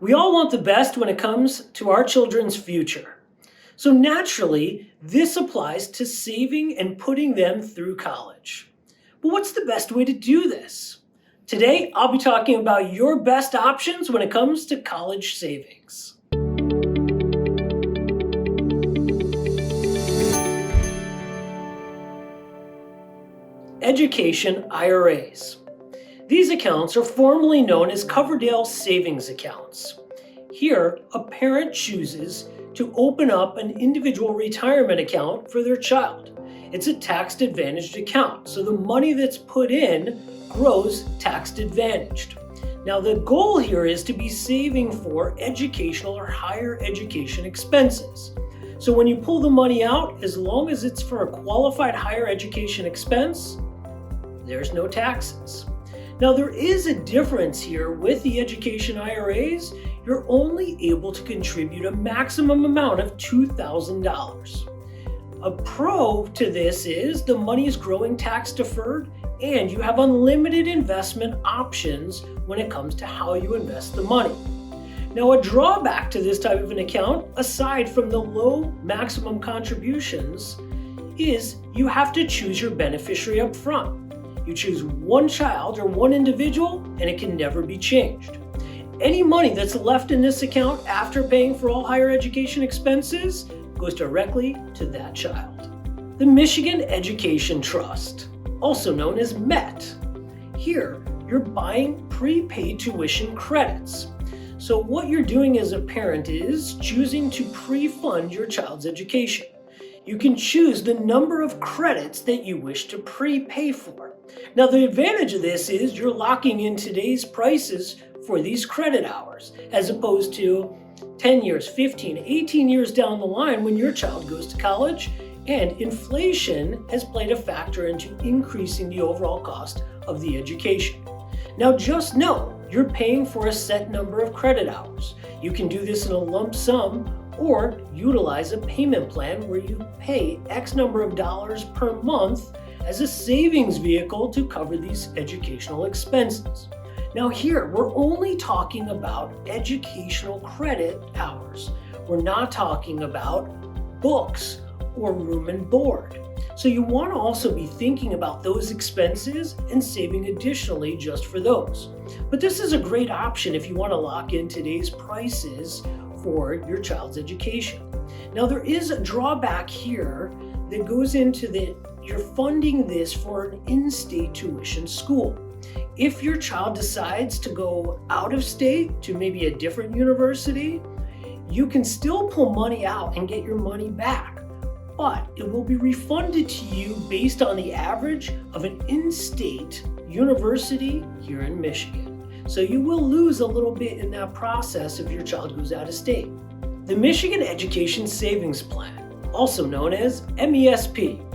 We all want the best when it comes to our children's future. So naturally, this applies to saving and putting them through college. But what's the best way to do this? Today, I'll be talking about your best options when it comes to college savings. Education IRAs. These accounts are formally known as Coverdell savings accounts. Here, a parent chooses to open up an individual retirement account for their child. It's a tax-advantaged account, so the money that's put in grows tax-advantaged. Now, the goal here is to be saving for educational or higher education expenses. So when you pull the money out, as long as it's for a qualified higher education expense, there's no taxes. Now, there is a difference here with the education IRAs. You're only able to contribute a maximum amount of $2,000. A pro to this is the money is growing tax deferred and you have unlimited investment options when it comes to how you invest the money. Now, a drawback to this type of an account, aside from the low maximum contributions, is you have to choose your beneficiary up front. You choose one child or one individual, and it can never be changed. Any money that's left in this account after paying for all higher education expenses goes directly to that child. The Michigan Education Trust, also known as MET. Here, you're buying prepaid tuition credits. So what you're doing as a parent is choosing to pre-fund your child's education. You can choose the number of credits that you wish to prepay for. Now, the advantage of this is you're locking in today's prices for these credit hours, as opposed to 10 years, 15, 18 years down the line when your child goes to college, and inflation has played a factor into increasing the overall cost of the education. Now, just know you're paying for a set number of credit hours. You can do this in a lump sum or utilize a payment plan where you pay X number of dollars per month as a savings vehicle to cover these educational expenses. Now here, we're only talking about educational credit hours. We're not talking about books or room and board. So you want to also be thinking about those expenses and saving additionally just for those. But this is a great option if you want to lock in today's prices for your child's education. Now, there is a drawback here that goes into you're funding this for an in-state tuition school. If your child decides to go out of state to maybe a different university, you can still pull money out and get your money back, but it will be refunded to you based on the average of an in-state university here in Michigan. So you will lose a little bit in that process if your child goes out of state. The Michigan Education Savings Plan, also known as MESP.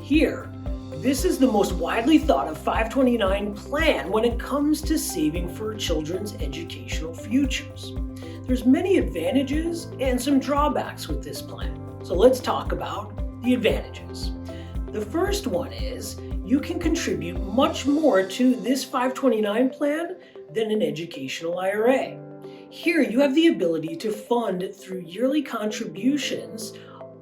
Here, this is the most widely thought of 529 plan when it comes to saving for children's educational futures. There's many advantages and some drawbacks with this plan. So let's talk about the advantages. The first one is you can contribute much more to this 529 plan than an educational IRA. Here you have the ability to fund through yearly contributions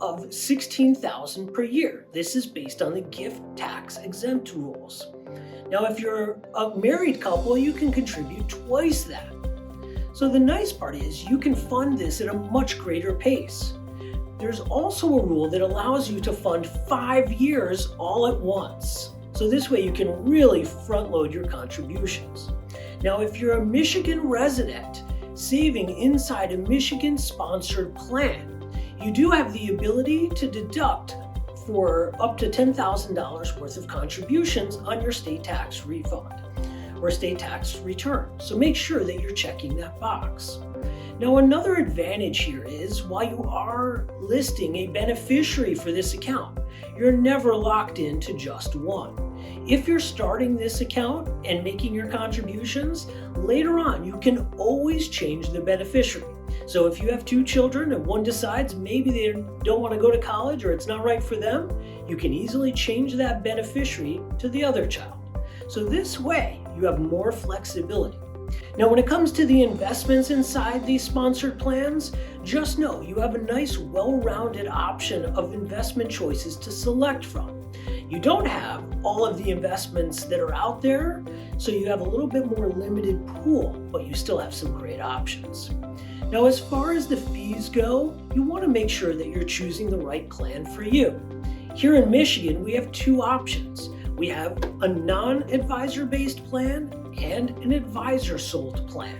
of $16,000 per year. This is based on the gift tax exempt rules. Now, if you're a married couple, you can contribute twice that. So the nice part is you can fund this at a much greater pace. There's also a rule that allows you to fund 5 years all at once. So this way you can really front load your contributions. Now, if you're a Michigan resident saving inside a Michigan sponsored plan, you do have the ability to deduct for up to $10,000 worth of contributions on your state tax refund or state tax return. So make sure that you're checking that box. Now, another advantage here is while you are listing a beneficiary for this account, you're never locked into just one. If you're starting this account and making your contributions, later on you can always change the beneficiary. So if you have 2 children and one decides maybe they don't want to go to college or it's not right for them, you can easily change that beneficiary to the other child. So this way you have more flexibility. Now, when it comes to the investments inside these sponsored plans, just know you have a nice, well-rounded option of investment choices to select from. You don't have all of the investments that are out there, so you have a little bit more limited pool, but you still have some great options. Now, as far as the fees go, you want to make sure that you're choosing the right plan for you. Here in Michigan, we have two options. We have a non-advisor based plan and an advisor sold plan.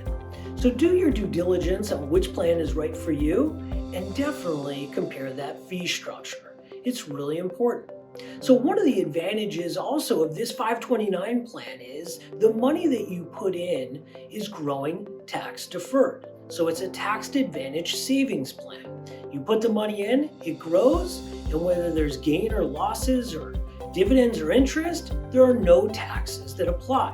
So do your due diligence on which plan is right for you and definitely compare that fee structure. It's really important. So one of the advantages also of this 529 plan is the money that you put in is growing tax deferred. So it's a tax advantage savings plan. You put the money in, it grows, and whether there's gain or losses or dividends or interest, there are no taxes that apply.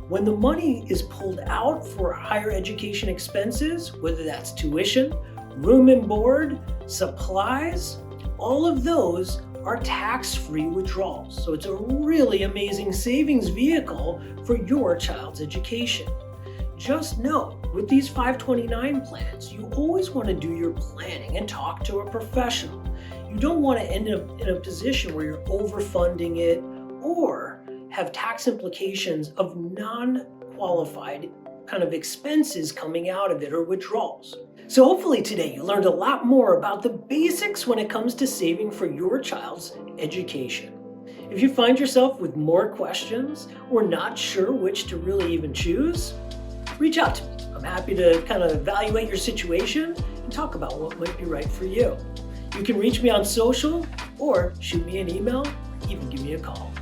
When the money is pulled out for higher education expenses, whether that's tuition, room and board, supplies, all of those are tax-free withdrawals. So it's a really amazing savings vehicle for your child's education. Just know, with these 529 plans, you always want to do your planning and talk to a professional. You don't want to end up in a position where you're overfunding it or have tax implications of non-qualified kind of expenses coming out of it or withdrawals. So hopefully today you learned a lot more about the basics when it comes to saving for your child's education. If you find yourself with more questions or not sure which to really even choose, reach out to me. I'm happy to kind of evaluate your situation and talk about what might be right for you. You can reach me on social or shoot me an email, even give me a call.